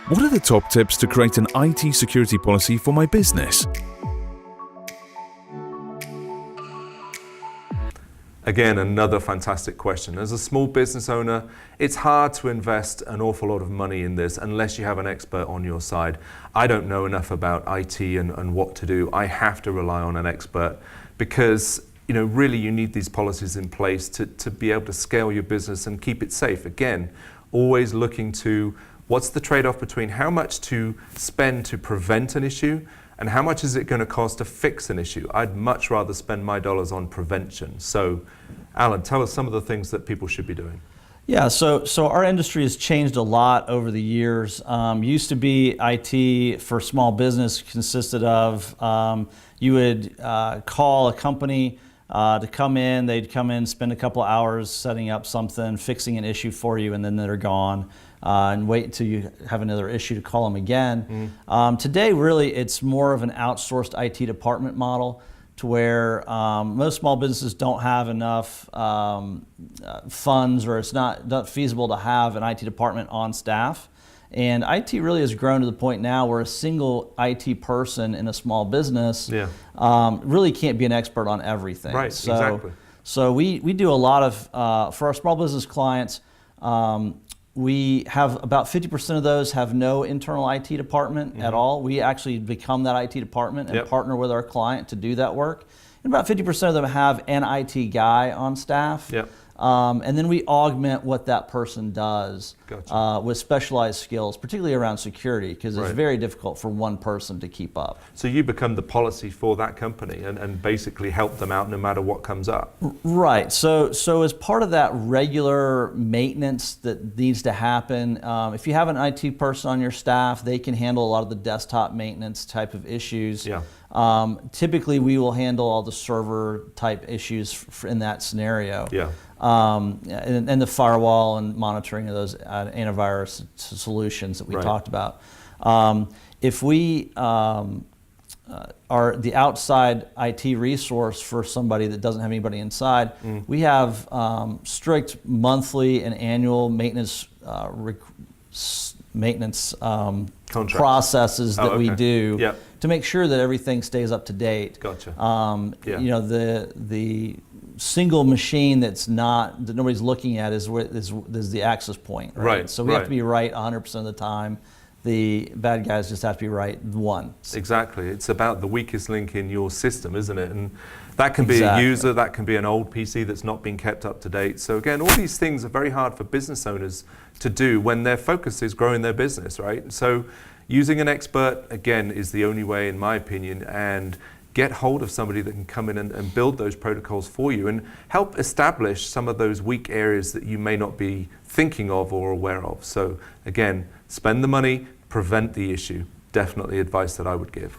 What are the top tips to create an IT security policy for my business? Again, another fantastic question. As a small business owner, it's hard to invest an awful lot of money in this unless you have an expert on your side. I don't know enough about IT and what to do. I have to rely on an expert because really you need these policies in place to be able to scale your business and keep it safe. Again, always looking to what's the trade-off between how much to spend to prevent an issue and how much is it going to cost to fix an issue? I'd much rather spend my dollars on prevention. So, Alan, tell us some of the things that people should be doing. Yeah, so our industry has changed a lot over the years. Used to be IT for small business consisted of you would call a company to come in, they'd come in, spend a couple of hours setting up something, fixing an issue for you, and then they're gone. And wait until you have another issue to call them again. Today, really, it's more of an outsourced IT department model to where most small businesses don't have enough funds, or it's not feasible to have an IT department on staff. And IT really has grown to the point now where a single IT person in a small business really can't be an expert on everything. Right, exactly. So we do a lot of, for our small business clients, we have about 50% of those have no internal IT department at all. We actually become that IT department and partner with our client to do that work. And about 50% of them have an IT guy on staff. And then we augment what that person does with specialized skills, particularly around security, because it's very difficult for one person to keep up. So you become the policy for that company and basically help them out no matter what comes up. Right. So as part of that regular maintenance that needs to happen, if you have an IT person on your staff, they can handle a lot of the desktop maintenance type of issues. Typically, we will handle all the server type issues in that scenario. And the firewall and monitoring of those antivirus solutions that we talked about. If we are the outside IT resource for somebody that doesn't have anybody inside, we have strict monthly and annual maintenance processes that we do to make sure that everything stays up to date. The single machine that nobody's looking at is the access point. So we have to be right 100% of the time. The bad guys just have to be right once. Exactly. It's about the weakest link in your system, isn't it? And that can be a user, that can be an old PC that's not being kept up to date. So again, all these things are very hard for business owners to do when their focus is growing their business, right? So using an expert, again, is the only way, in my opinion, and get hold of somebody that can come in and build those protocols for you and help establish some of those weak areas that you may not be thinking of or aware of. So again, spend the money, prevent the issue. Definitely advice that I would give.